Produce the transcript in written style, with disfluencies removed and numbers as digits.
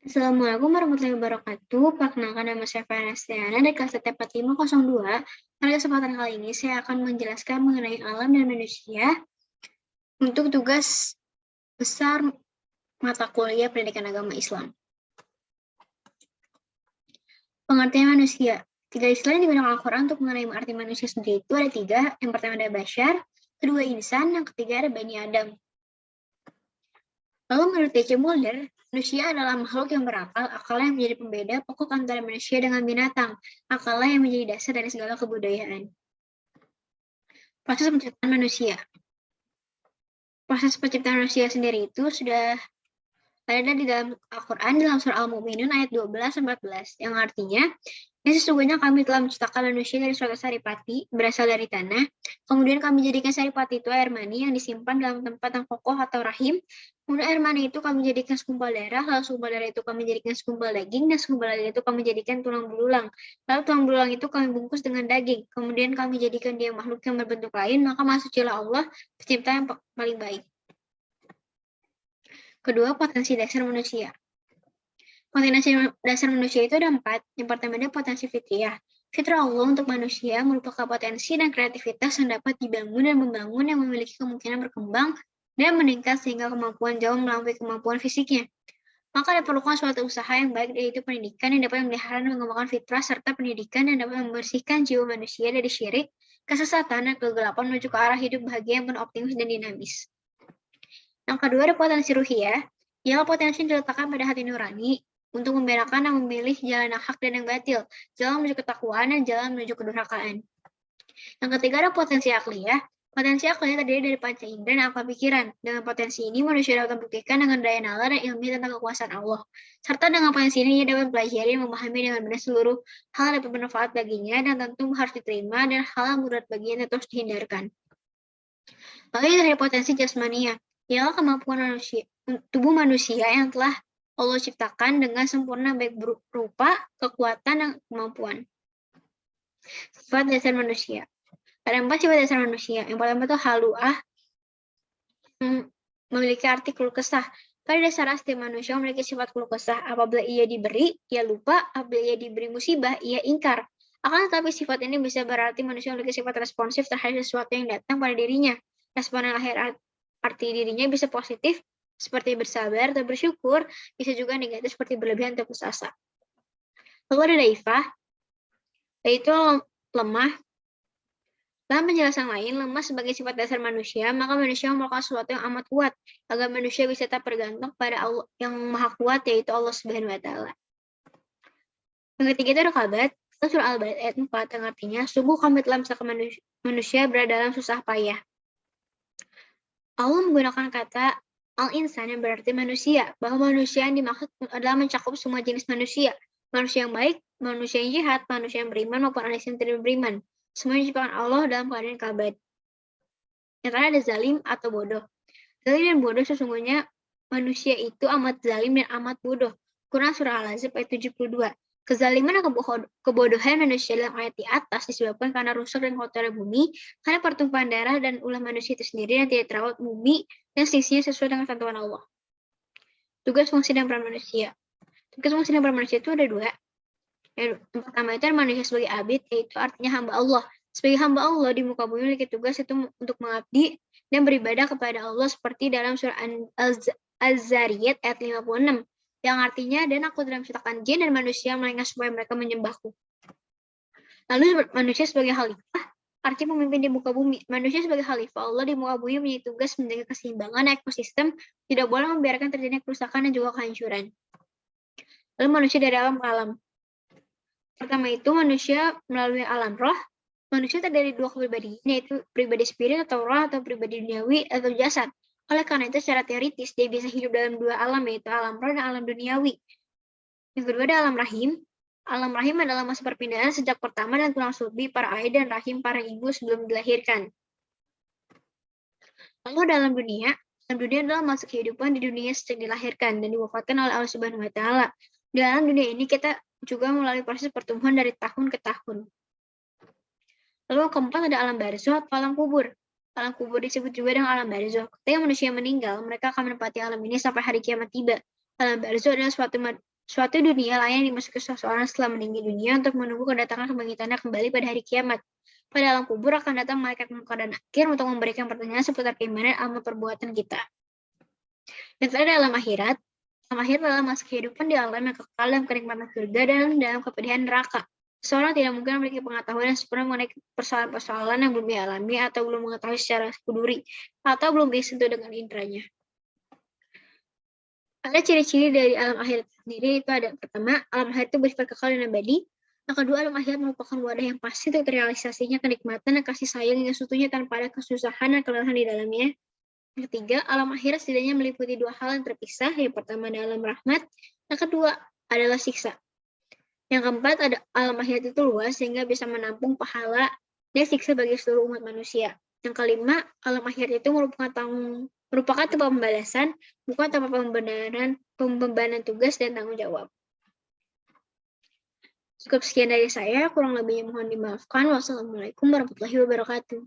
Assalamualaikum warahmatullahi wabarakatuh. Perkenalkan nama saya Vanestiana dari kelas TP4502. Pada kesempatan kali ini saya akan menjelaskan mengenai alam dan manusia untuk tugas besar mata kuliah pendidikan agama Islam. Pengertian manusia. Tiga istilah yang digunakan Al-Quran untuk mengenai arti manusia sendiri itu ada tiga. Yang pertama ada Bashar, kedua insan, yang ketiga ada Bani Adam. Lalu menurut T.C. Mulder, manusia adalah makhluk yang berakal, akalnya yang menjadi pembeda pokok antara manusia dengan binatang, akalnya yang menjadi dasar dari segala kebudayaan. Proses penciptaan manusia. Proses penciptaan manusia sendiri itu sudah ada di dalam Al-Quran, dalam surah Al-Mu'minun ayat 12-14, yang artinya, sesungguhnya kami telah menciptakan manusia dari suatu saripati, berasal dari tanah, kemudian kami jadikan saripati itu air mani yang disimpan dalam tempat yang kokoh atau rahim, kemudian air mani itu kami jadikan segumpal darah, lalu segumpal darah itu kami jadikan segumpal daging, dan segumpal daging itu kami jadikan tulang belulang, lalu tulang belulang itu kami bungkus dengan daging, kemudian kami jadikan dia makhluk yang berbentuk lain, maka masuklah Allah, pencipta yang paling baik. Kedua, potensi dasar manusia. Potensi dasar manusia itu ada 4. Yang pertama ada potensi fitriyah. Fitrah Allah untuk manusia merupakan potensi dan kreativitas yang dapat dibangun dan membangun yang memiliki kemungkinan berkembang dan meningkat sehingga kemampuan jauh melampaui kemampuan fisiknya. Maka diperlukan suatu usaha yang baik, yaitu pendidikan yang dapat memelihara dan mengembangkan fitrah, serta pendidikan yang dapat membersihkan jiwa manusia dari syirik, kesesatan, dan kegelapan menuju ke arah hidup bahagia yang penuh optimis dan dinamis. Yang kedua ada potensi ruhiyah, ialah potensi yang diletakkan pada hati nurani untuk membedakan dan memilih jalan yang hak dan yang batil, jalan menuju ketakwaan dan jalan menuju kedurhakaan. Yang ketiga ada potensi akliyah. Potensi akliyah terdiri dari panca indera dan akal pikiran. Dengan potensi ini, manusia dapat membuktikan dengan daya nalar dan ilmu tentang kekuasaan Allah. Serta dengan potensi ini, ia dapat mempelajari dan memahami dengan benar seluruh hal yang dapat bermanfaat baginya dan tentu harus diterima, dan hal yang mudarat baginya terus dihindarkan. Lalu dari potensi jasmania, ialah kemampuan manusia, tubuh manusia yang telah Allah ciptakan dengan sempurna baik berupa kekuatan dan kemampuan. Sifat dasar manusia. Ada 4 sifat dasar manusia. Yang pertama itu halu'ah, memiliki arti keluh kesah. Pada dasar asli manusia memiliki sifat keluh kesah. Apabila ia diberi, ia lupa. Apabila ia diberi musibah, ia ingkar. Akan tetapi sifat ini bisa berarti manusia memiliki sifat responsif terhadap sesuatu yang datang pada dirinya. Respon yang lahir arti dirinya bisa positif, seperti bersabar atau bersyukur, bisa juga negatif seperti berlebihan atau putus asa. Lalu ada daifah, yaitu lemah. Dalam penjelasan lain, lemah sebagai sifat dasar manusia, maka manusia melakukan sesuatu yang amat kuat, agar manusia bisa tetap bergantung pada Allah yang maha kuat, yaitu Allah Subhanahu wa Ta'ala. Yang ketiga itu ada kabat, surah Al-Balad ayat 4, yang artinya, sungguh kami telah menciptakan manusia berada dalam susah payah. Allah menggunakan kata al-insan yang berarti manusia, bahwa manusia yang dimaksud adalah mencakup semua jenis manusia. Manusia yang baik, manusia yang jahat, manusia yang beriman maupun manusia yang tidak beriman. Semua diciptakan Allah dalam keadaan kabad. Yang terakhir ada zalim atau bodoh. Zalim dan bodoh sesungguhnya manusia itu amat zalim dan amat bodoh. Quran surah Al-Ahzab ayat 72. Kezaliman dan kebodohan manusia dalam ayat di atas disebabkan karena rusak dan kotornya bumi, karena pertumpahan darah dan ulah manusia itu sendiri yang tidak terawat bumi dan selisihnya sesuai dengan ketentuan Allah. Tugas, fungsi, dan peran manusia. Tugas, fungsi, dan peran manusia itu ada 2. Yang pertama itu manusia sebagai abid, yaitu artinya hamba Allah. Sebagai hamba Allah di muka bumi memiliki tugas itu untuk mengabdi dan beribadah kepada Allah seperti dalam surah Az-Zariyat ayat 56. Yang artinya, dan aku telah menciptakan jin dan manusia melainkan supaya mereka menyembahku. Lalu manusia sebagai khalifah, artinya pemimpin di muka bumi. Manusia sebagai khalifah Allah di muka bumi memiliki tugas menjaga keseimbangan ekosistem, tidak boleh membiarkan terjadinya kerusakan dan juga kehancuran. Lalu manusia dari alam ke alam. Pertama itu manusia melalui alam roh. Manusia terdiri dari 2 kepribadian, yaitu pribadi spirit atau roh, atau pribadi duniawi atau jasad. Oleh karena itu secara teoritis dia bisa hidup dalam 2 alam, yaitu alam roh dan alam duniawi. Yang kedua ada alam rahim. Alam rahim adalah masa perpindahan sejak pertama dan tulang sulbi para ayah dan rahim para ibu sebelum dilahirkan. Lalu dalam dunia adalah masa kehidupan di dunia sejak dilahirkan dan diwafatkan oleh Allah Subhanahu wa Ta'ala. Di dalam dunia ini kita juga melalui proses pertumbuhan dari tahun ke tahun. Lalu yang keempat ada alam barzakh atau alam kubur. Alam kubur disebut juga dengan alam barzakh. Ketika manusia meninggal, mereka akan menempati alam ini sampai hari kiamat tiba. Alam barzakh adalah suatu Suatu dunia lain yang dimasuki seseorang setelah meninggal dunia untuk menunggu kedatangan kebangkitannya kembali pada hari kiamat. Pada alam kubur akan datang malaikat munkar dan nakir untuk memberikan pertanyaan seputar keimanan amal perbuatan kita. Dan pada alam akhirat adalah masa kehidupan di alam yang kekal dalam kenikmatan surga dan dalam kepedihan neraka. Seorang tidak mungkin memiliki pengetahuan yang sempurna mengenai persoalan-persoalan yang belum dialami atau belum mengetahui secara kuduri atau belum disentuh dengan indranya. Ada ciri-ciri dari alam akhirat sendiri, itu ada pertama, alam akhirat itu bersifat kekal dan abadi. Yang kedua, alam akhirat merupakan wadah yang pasti untuk terrealisasinya kenikmatan dan kasih sayang yang sesungguhnya tanpa ada kesusahan dan kelelahan di dalamnya. Yang ketiga, alam akhirat setidaknya meliputi dua hal yang terpisah. Yang pertama adalah alam rahmat, yang kedua adalah siksa. Yang keempat, ada alam akhirat itu luas sehingga bisa menampung pahala dan siksa bagi seluruh umat manusia. Yang kelima, alam akhirat itu merupakan tempat pembalasan, bukan tempat pembebanan tugas dan tanggung jawab. Cukup sekian dari saya, kurang lebihnya mohon dimaafkan. Wassalamualaikum warahmatullahi wabarakatuh.